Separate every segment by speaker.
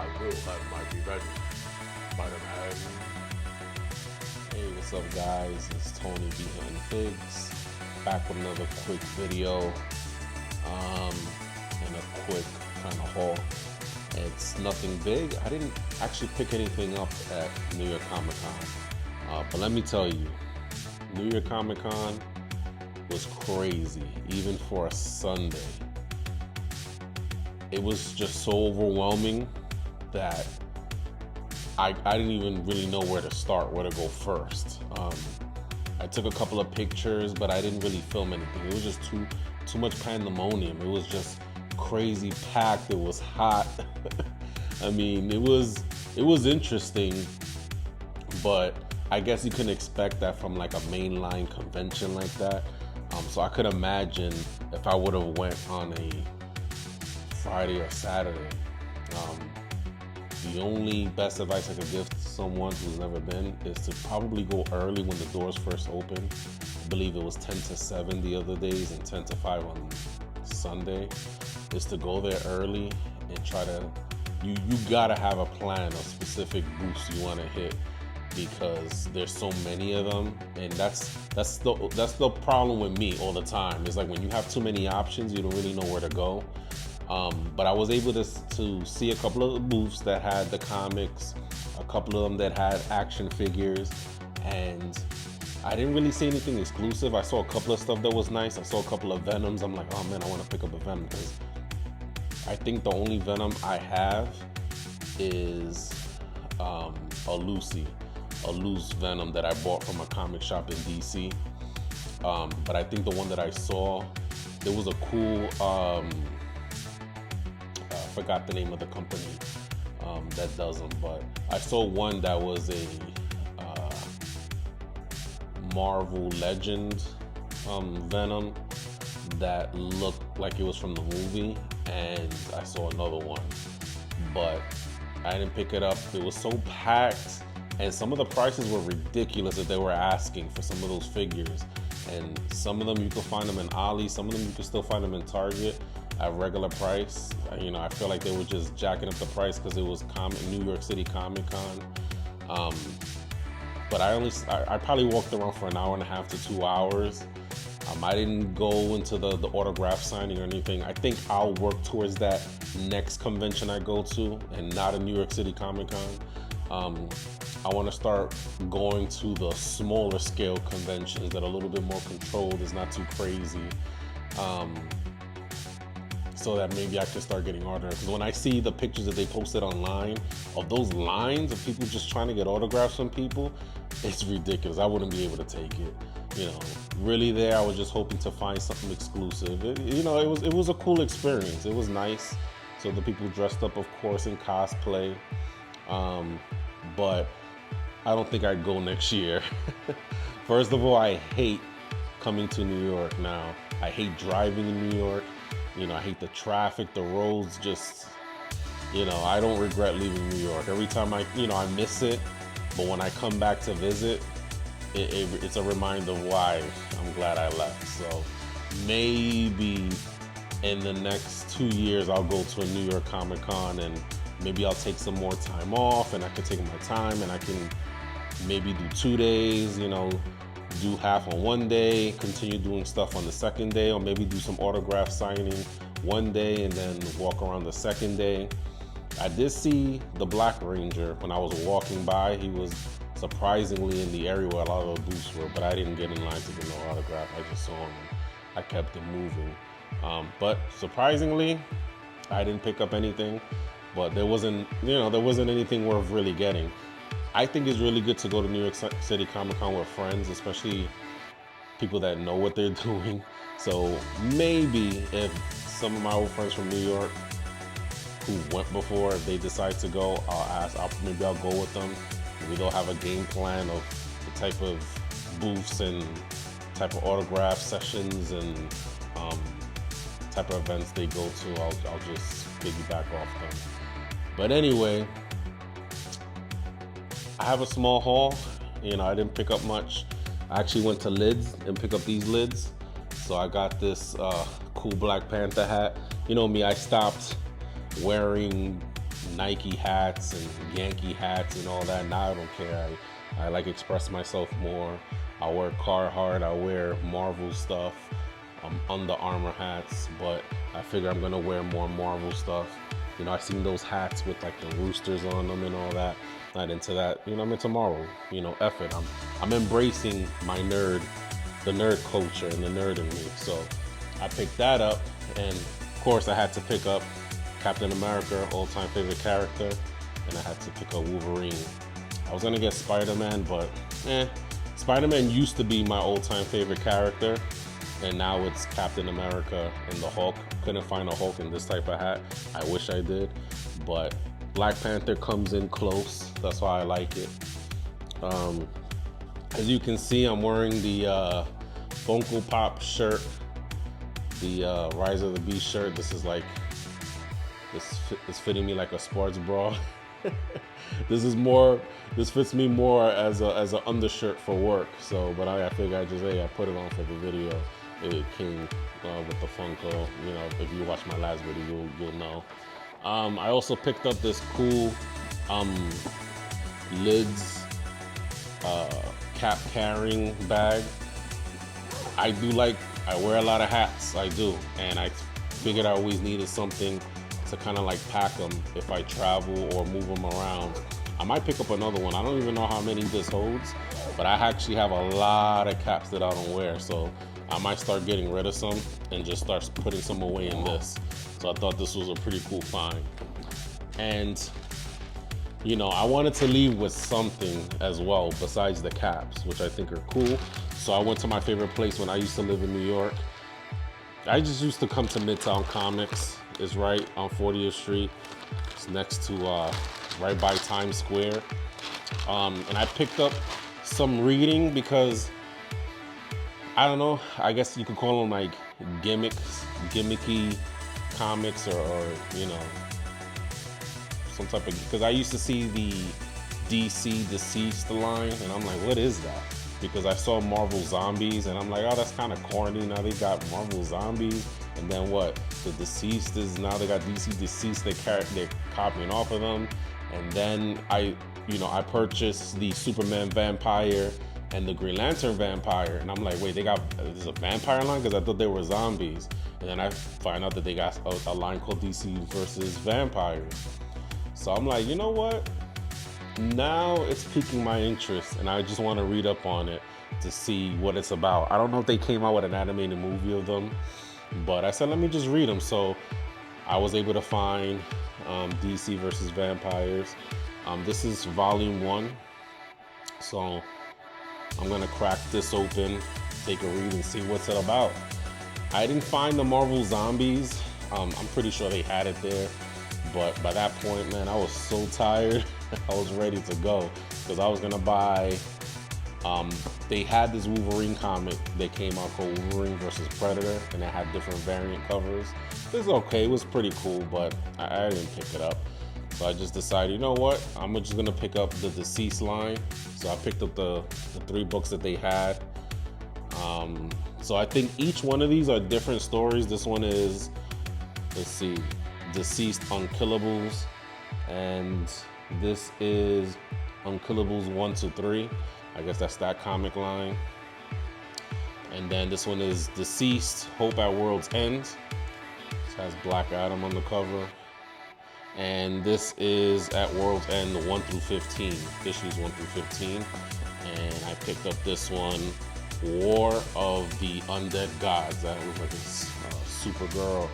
Speaker 1: I will have my revenge, Spider-Man.
Speaker 2: Hey, what's up, guys? It's Tony behind Figs, back with another quick video, and a quick kind of haul. It's nothing big. I didn't actually pick anything up at New York Comic Con, but let me tell you, New York Comic Con was crazy, even for a Sunday. It was just so overwhelming that I didn't even really know where to start, where to go first. I took a couple of pictures, but I didn't really film anything. It was just too much pandemonium. It was just crazy packed. It was hot. I mean, it was interesting, but I guess you couldn't expect that from like a mainline convention like that. So I could imagine if I would have went on a Friday or Saturday. The only best advice I could give to someone who's never been is to probably go early when the doors first open. I believe it was 10 to 7 the other days and 10 to 5 on Sunday. Is to go there early and try to, you gotta have a plan of specific booths you wanna hit, because there's so many of them, and that's the problem with me all the time. It's like when you have too many options, you don't really know where to go. But I was able to see a couple of booths that had the comics, a couple of them that had action figures, and I didn't really see anything exclusive. I saw a couple of stuff that was nice. I saw a couple of Venoms. I'm like, oh man, I want to pick up a Venom, because I think the only Venom I have is a loose Venom that I bought from a comic shop in DC. But I think the one that I saw, there was a cool, I forgot the name of the company that does them, but I saw one that was a Marvel Legend Venom that looked like it was from the movie, and I saw another one, but I didn't pick it up. It was so packed, and some of the prices were ridiculous that they were asking for some of those figures. And some of them you could find them in Ali, some of them you could still find them in Target at regular price. You know, I feel like they were just jacking up the price because it was New York City Comic Con. But I probably walked around for an hour and a half to 2 hours. I didn't go into the autograph signing or anything. I think I'll work towards that next convention I go to, and not a New York City Comic Con. I want to start going to the smaller scale conventions that are a little bit more controlled, it's not too crazy, so that maybe I can start getting autographs. Because when I see the pictures that they posted online of those lines of people just trying to get autographs from people, it's ridiculous. I wouldn't be able to take it. You know, really there, I was just hoping to find something exclusive. It was a cool experience. It was nice. So the people dressed up, of course, in cosplay. But I don't think I'd go next year. First of all, I hate coming to New York now. I hate driving in New York. You know, I hate the traffic, the roads, just, you know, I don't regret leaving New York. Every time I miss it, but when I come back to visit, it's a reminder of why I'm glad I left. So maybe in the next 2 years, I'll go to a New York Comic Con, and maybe I'll take some more time off, and I can take my time, and I can maybe do 2 days, you know, do half on one day, continue doing stuff on the second day, or maybe do some autograph signing one day and then walk around the second day. I did see the Black Ranger when I was walking by. He was surprisingly in the area where a lot of the booths were, but I didn't get in line to get no autograph. I just saw him and I kept it moving. But surprisingly, I didn't pick up anything, but there wasn't anything worth really getting. I think it's really good to go to New York City Comic Con with friends, especially people that know what they're doing. So maybe if some of my old friends from New York who went before, if they decide to go, maybe I'll go with them. Maybe they'll have a game plan of the type of booths and type of autograph sessions and type of events they go to. I'll just piggyback off them. But anyway, I have a small haul. You know, I didn't pick up much. I actually went to Lids and picked up these lids. So I got this cool Black Panther hat. You know me, I stopped wearing Nike hats and Yankee hats and all that. Now I don't care. I like express myself more. I wear Carhartt, I wear Marvel stuff, Under Armour hats, but I figure I'm gonna wear more Marvel stuff. You know, I seen those hats with like the roosters on them and all that. Not into that. You know, I'm into Marvel. You know, F it. I'm embracing my the nerd culture and the nerd in me. So I picked that up, and of course I had to pick up Captain America, all-time favorite character, and I had to pick up Wolverine. I was gonna get Spider-Man, but Spider-Man used to be my all-time favorite character, and now it's Captain America and the Hulk. Couldn't find a Hulk in this type of hat. I wish I did, but Black Panther comes in close. That's why I like it. As you can see, I'm wearing the Funko Pop shirt, the Rise of the Beast shirt. This is like, it's fitting me like a sports bra. This fits me more as an undershirt for work. So, but I figured I put it on for the video. It came with the Funko. You know, if you watch my last video, you'll know. I also picked up this cool lids cap carrying bag. I wear a lot of hats, I do, and I figured I always needed something to kind of like pack them if I travel or move them around. I might pick up another one. I don't even know how many this holds, but I actually have a lot of caps that I don't wear, so I might start getting rid of some and just start putting some away in this. So I thought this was a pretty cool find. And you know, I wanted to leave with something as well besides the caps, which I think are cool. So I went to my favorite place when I used to live in New York. I just used to come to Midtown Comics. It's right on 40th Street. It's next to, right by Times Square. And I picked up some reading because, I don't know, I guess you could call them like gimmicky comics or you know, some type of, because I used to see the DC Deceased line, and I'm like, what is that? Because I saw Marvel Zombies, and I'm like, oh, that's kind of corny. Now they got Marvel Zombies, and then what? The Deceased is, now they got DC Deceased. They're copying off of them, and then I purchased the Superman Vampire and the Green Lantern Vampire, and I'm like, wait, there's a vampire line? Because I thought they were zombies, and then I find out that they got a line called DC versus Vampires. So I'm like, you know what? Now it's piquing my interest, and I just want to read up on it to see what it's about. I don't know if they came out with an animated movie of them, but I said, let me just read them. So I was able to find DC versus Vampires. This is volume 1. So I'm gonna crack this open, take a read, and see what's it about. I didn't find the Marvel Zombies. I'm pretty sure they had it there, but by that point, man, I was so tired. I was ready to go because I was gonna buy, they had this Wolverine comic that came out called Wolverine versus Predator, and it had different variant covers. It was okay, it was pretty cool, but I didn't pick it up. So I just decided, you know what, I'm just gonna pick up the Deceased line. So I picked up the 3 books that they had. So I think each one of these are different stories. This one is, let's see, Deceased Unkillables, and this is Unkillables 1-3. I guess that's that comic line. And then this one is Deceased Hope at World's End. This has Black Adam on the cover. And this is at World's End 1-15, issues 1-15. And I picked up this one, War of the Undead Gods. That was like a Supergirl or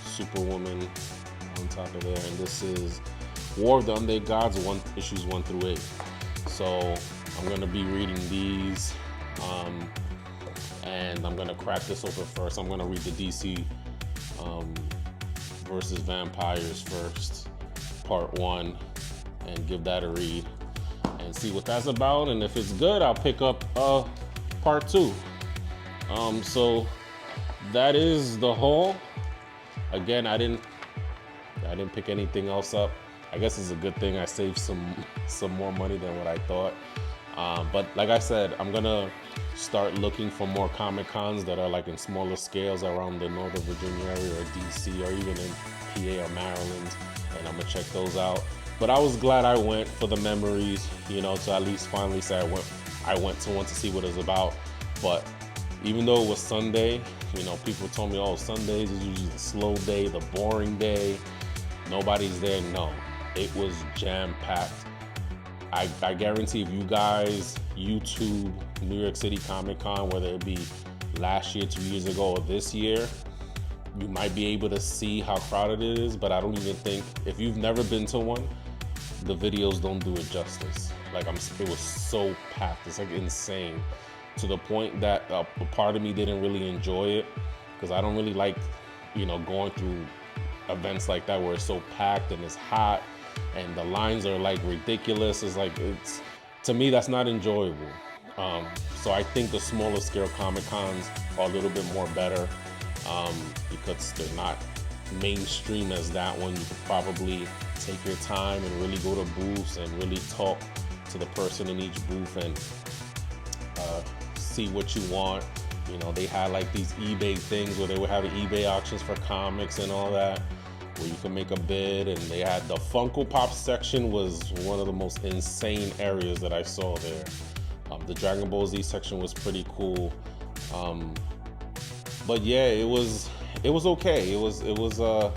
Speaker 2: Superwoman on top of there. And this is War of the Undead Gods, issues 1-8. So I'm gonna be reading these, and I'm gonna crack this open first. I'm gonna read the DC versus Vampires first, part 1, and give that a read and see what that's about. And if it's good, I'll pick up part 2. So that is the haul. Again, I didn't pick anything else up. I guess it's a good thing I saved some more money than what I thought. But like I said, I'm gonna start looking for more Comic Cons that are like in smaller scales around the Northern Virginia area or DC or even in PA or Maryland, and I'm gonna check those out. But I was glad I went for the memories, you know, to at least finally say I went to one to see what it's about. But even though it was Sunday, you know, people told me, oh, Sundays is usually the slow day, the boring day, nobody's there. No, it was jam-packed. I guarantee if you guys YouTube New York City Comic Con, whether it be last year, 2 years ago, or this year, you might be able to see how crowded it is. But I don't even think, if you've never been to one, the videos don't do it justice. Like, it was so packed. It's like insane, to the point that a part of me didn't really enjoy it, because I don't really like, you know, going through events like that where it's so packed and it's hot and the lines are like ridiculous. It's like, to me, that's not enjoyable. So I think the smaller scale Comic Cons are a little bit more better, because they're not mainstream as that one. You could probably take your time and really go to booths and really talk to the person in each booth and see what you want. You know, they had like these eBay things where they were having eBay auctions for comics and all that, where you can make a bid. And they had the Funko Pop section was one of the most insane areas that I saw there. The Dragon Ball Z section was pretty cool. But yeah, it was okay. It was a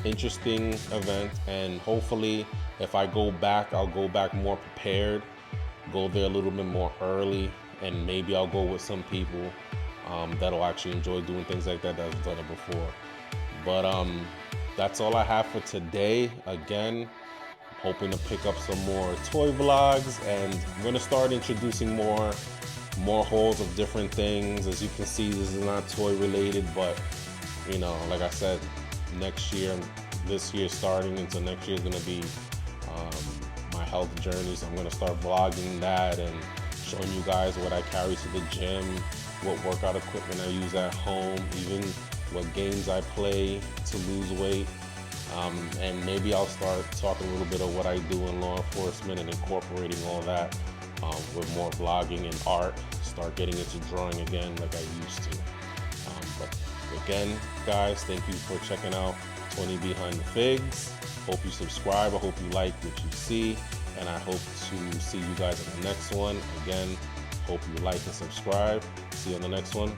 Speaker 2: interesting event, and hopefully if I go back, I'll go back more prepared, go there a little bit more early, and maybe I'll go with some people that'll actually enjoy doing things like that, that's done it before. But that's all I have for today. Again, hoping to pick up some more toy vlogs, and I'm gonna start introducing more hauls of different things. As you can see, this is not toy related, but you know, like I said, next year, this year starting into next year is gonna be my health journey. So I'm gonna start vlogging that and showing you guys what I carry to the gym, what workout equipment I use at home, even what games I play to lose weight. And maybe I'll start talking a little bit of what I do in law enforcement and incorporating all that with more vlogging and art. Start getting into drawing again like I used to. But again, guys, thank you for checking out 20 Behind the Figs. Hope you subscribe. I hope you like what you see, and I hope to see you guys in the next one. Again, hope you like and subscribe. See you on the next one.